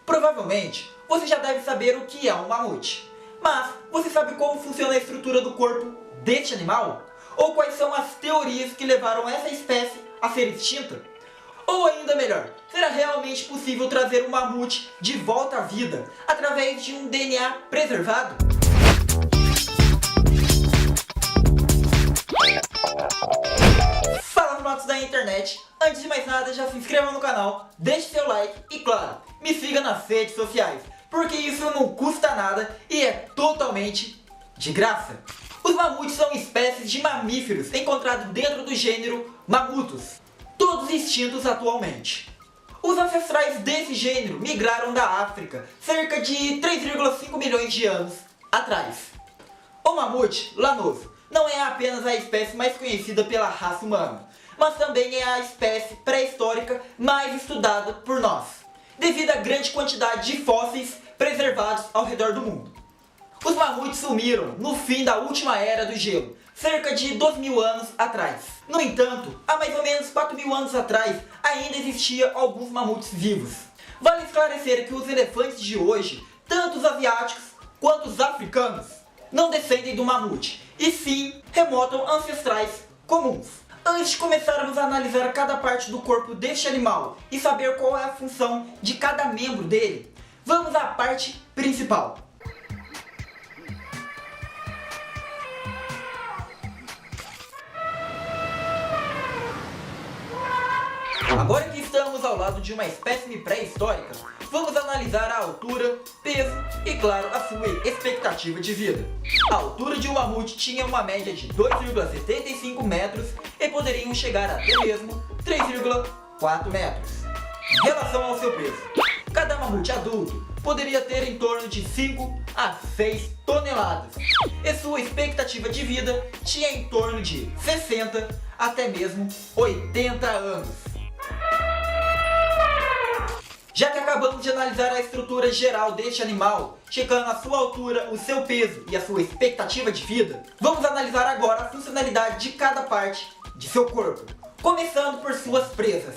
Provavelmente, você já deve saber o que é um mamute. Mas, você sabe como funciona a estrutura do corpo deste animal? Ou quais são as teorias que levaram essa espécie a ser extinta? Ou ainda melhor, será realmente possível trazer um mamute de volta à vida através de um DNA preservado? Fala, matos da internet! Antes de mais nada, já se inscreva no canal, deixe seu like e, claro, me siga nas redes sociais, porque isso não custa nada e é totalmente de graça. Os mamutes são espécies de mamíferos encontrados dentro do gênero Mamutus, todos extintos atualmente. Os ancestrais desse gênero migraram da África cerca de 3,5 milhões de anos atrás. O mamute lanoso não é apenas a espécie mais conhecida pela raça humana, mas também é a espécie pré-histórica mais estudada por nós, devido à grande quantidade de fósseis preservados ao redor do mundo. Os mamutes sumiram no fim da última era do gelo, cerca de 2.000 anos atrás. No entanto, há mais ou menos 4.000 anos atrás, ainda existiam alguns mamutes vivos. Vale esclarecer que os elefantes de hoje, tanto os asiáticos quanto os africanos, não descendem do mamute, e sim remontam ancestrais comuns. Antes de começarmos a analisar cada parte do corpo deste animal e saber qual é a função de cada membro dele, vamos à parte principal. Agora que estamos ao lado de uma espécime pré-histórica, vamos analisar a altura, peso e, claro, a sua expectativa de vida. A altura de um mamute tinha uma média de 2,75 metros e poderiam chegar até mesmo 3,4 metros. Em relação ao seu peso, cada mamute adulto poderia ter em torno de 5 a 6 toneladas e sua expectativa de vida tinha em torno de 60 até mesmo 80 anos. Já que acabamos de analisar a estrutura geral deste animal, checando a sua altura, o seu peso e a sua expectativa de vida, vamos analisar agora a funcionalidade de cada parte de seu corpo, começando por suas presas.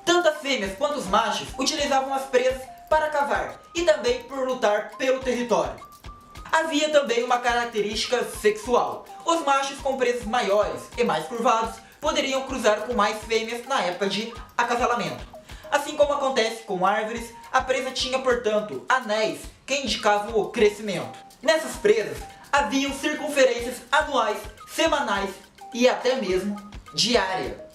Tanto as fêmeas quanto os machos utilizavam as presas para cavar e também por lutar pelo território. Havia também uma característica sexual. Os machos com presas maiores e mais curvados poderiam cruzar com mais fêmeas na época de acasalamento. Assim como acontece com árvores, a presa tinha, portanto, anéis que indicavam o crescimento. Nessas presas, haviam circunferências anuais, semanais e até mesmo diária.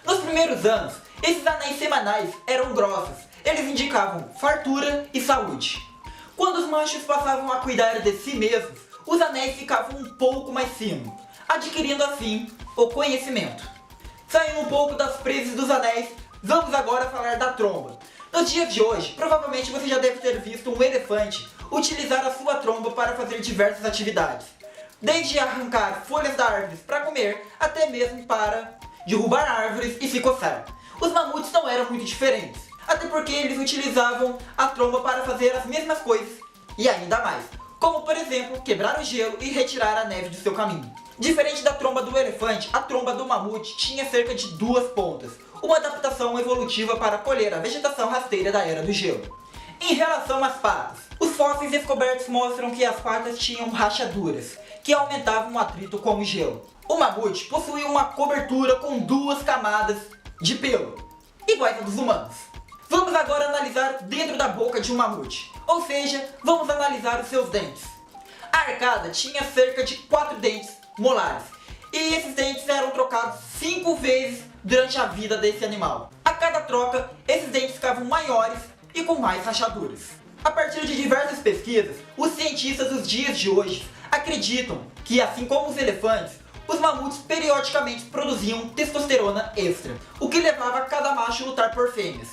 Nos primeiros anos, esses anéis semanais eram grossos, eles indicavam fartura e saúde. Quando os machos passavam a cuidar de si mesmos, os anéis ficavam um pouco mais finos, adquirindo assim o conhecimento. Saindo um pouco das presas dos anéis, vamos agora falar da tromba. Nos dias de hoje, provavelmente você já deve ter visto um elefante utilizar a sua tromba para fazer diversas atividades. Desde arrancar folhas da árvore para comer, até mesmo para derrubar árvores e se coçar. Os mamutes não eram muito diferentes, até porque eles utilizavam a tromba para fazer as mesmas coisas e ainda mais, como por exemplo, quebrar o gelo e retirar a neve do seu caminho. Diferente da tromba do elefante, a tromba do mamute tinha cerca de 2 pontas, uma adaptação evolutiva para colher a vegetação rasteira da Era do Gelo. Em relação às patas, os fósseis descobertos mostram que as patas tinham rachaduras, que aumentavam o atrito com o gelo. O mamute possuía uma cobertura com 2 camadas de pelo, iguais a dos humanos. Vamos agora analisar dentro da boca de um mamute, ou seja, vamos analisar os seus dentes. A arcada tinha cerca de 4 dentes molares, e esses dentes eram trocados 5 vezes durante a vida desse animal. A cada troca, esses dentes ficavam maiores e com mais rachaduras. A partir de diversas pesquisas, os cientistas dos dias de hoje acreditam que, assim como os elefantes, os mamutes periodicamente produziam testosterona extra, o que levava cada macho a lutar por fêmeas.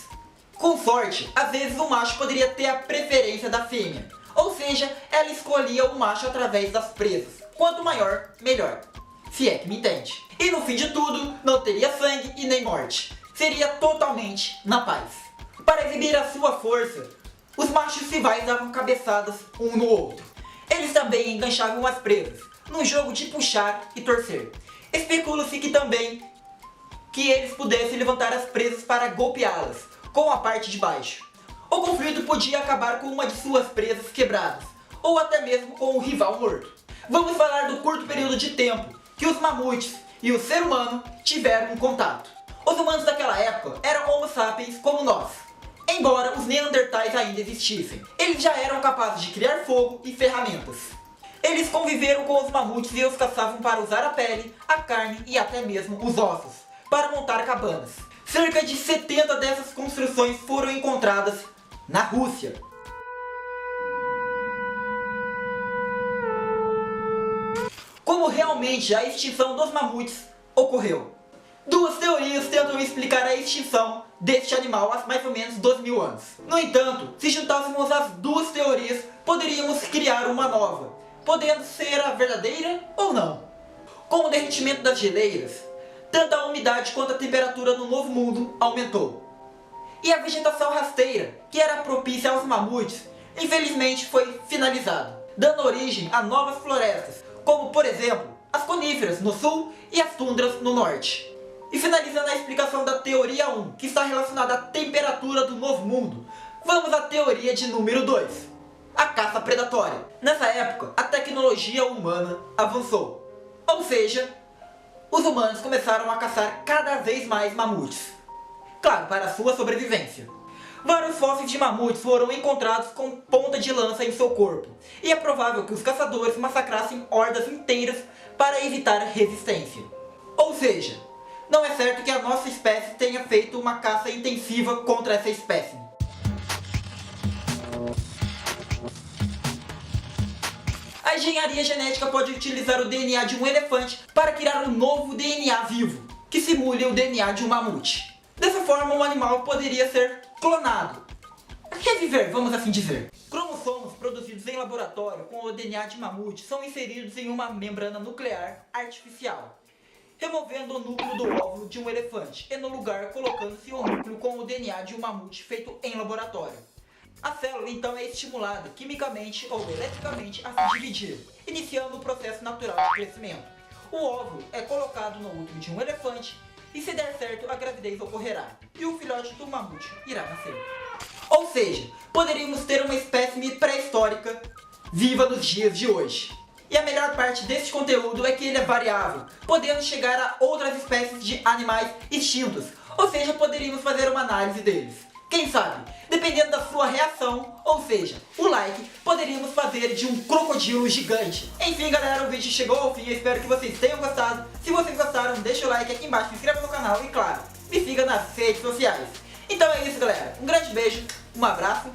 Com sorte, às vezes o macho poderia ter a preferência da fêmea, ou seja, ela escolhia o macho através das presas. Quanto maior, melhor. Se é que me entende. E no fim de tudo, não teria sangue e nem morte. Seria totalmente na paz. Para exibir a sua força, os machos rivais davam cabeçadas um no outro. Eles também enganchavam as presas, num jogo de puxar e torcer. Especula-se que também que eles pudessem levantar as presas para golpeá-las com a parte de baixo. O conflito podia acabar com uma de suas presas quebradas, ou até mesmo com um rival morto. Vamos falar do curto período de tempo que os mamutes e o ser humano tiveram um contato. Os humanos daquela época eram homo sapiens como nós, embora os neandertais ainda existissem. Eles já eram capazes de criar fogo e ferramentas. Eles conviveram com os mamutes e os caçavam para usar a pele, a carne e até mesmo os ossos, para montar cabanas. Cerca de 70 dessas construções foram encontradas na Rússia. Como realmente a extinção dos mamutes ocorreu? Duas teorias tentam explicar a extinção deste animal há mais ou menos 2000 anos. No entanto, se juntássemos as duas teorias, poderíamos criar uma nova, podendo ser a verdadeira ou não. Com o derretimento das geleiras, tanto a umidade quanto a temperatura no Novo Mundo aumentou. E a vegetação rasteira, que era propícia aos mamutes, infelizmente foi finalizada, dando origem a novas florestas, como por exemplo, as coníferas no sul e as tundras no norte. E finalizando a explicação da teoria 1, que está relacionada à temperatura do Novo Mundo, vamos à teoria de número 2, a caça predatória. Nessa época, a tecnologia humana avançou, ou seja, os humanos começaram a caçar cada vez mais mamutes, claro, para sua sobrevivência. Vários fósseis de mamutes foram encontrados com ponta de lança em seu corpo, e é provável que os caçadores massacrassem hordas inteiras para evitar resistência. Ou seja, não é certo que a nossa espécie tenha feito uma caça intensiva contra essa espécie. A engenharia genética pode utilizar o DNA de um elefante para criar um novo DNA vivo, que simule o DNA de um mamute. Dessa forma, um animal poderia ser clonado. Reviver, vamos assim dizer. Cromossomos produzidos em laboratório com o DNA de mamute são inseridos em uma membrana nuclear artificial, removendo o núcleo do óvulo de um elefante e no lugar colocando-se o núcleo com o DNA de um mamute feito em laboratório. A célula então é estimulada quimicamente ou eletricamente a se dividir, iniciando o processo natural de crescimento. O óvulo é colocado no útero de um elefante e, se der certo, a gravidez ocorrerá e o filhote do mamute irá nascer. Ou seja, poderíamos ter uma espécime pré-histórica viva nos dias de hoje. E a melhor parte deste conteúdo é que ele é variável, podendo chegar a outras espécies de animais extintos, ou seja, poderíamos fazer uma análise deles. Quem sabe, dependendo da sua reação, ou seja, o like, poderíamos fazer de um crocodilo gigante. Enfim galera, o vídeo chegou ao fim, eu espero que vocês tenham gostado. Se vocês gostaram, deixa o like aqui embaixo, se inscreva no canal e claro, me siga nas redes sociais. Então é isso galera, um grande beijo, um abraço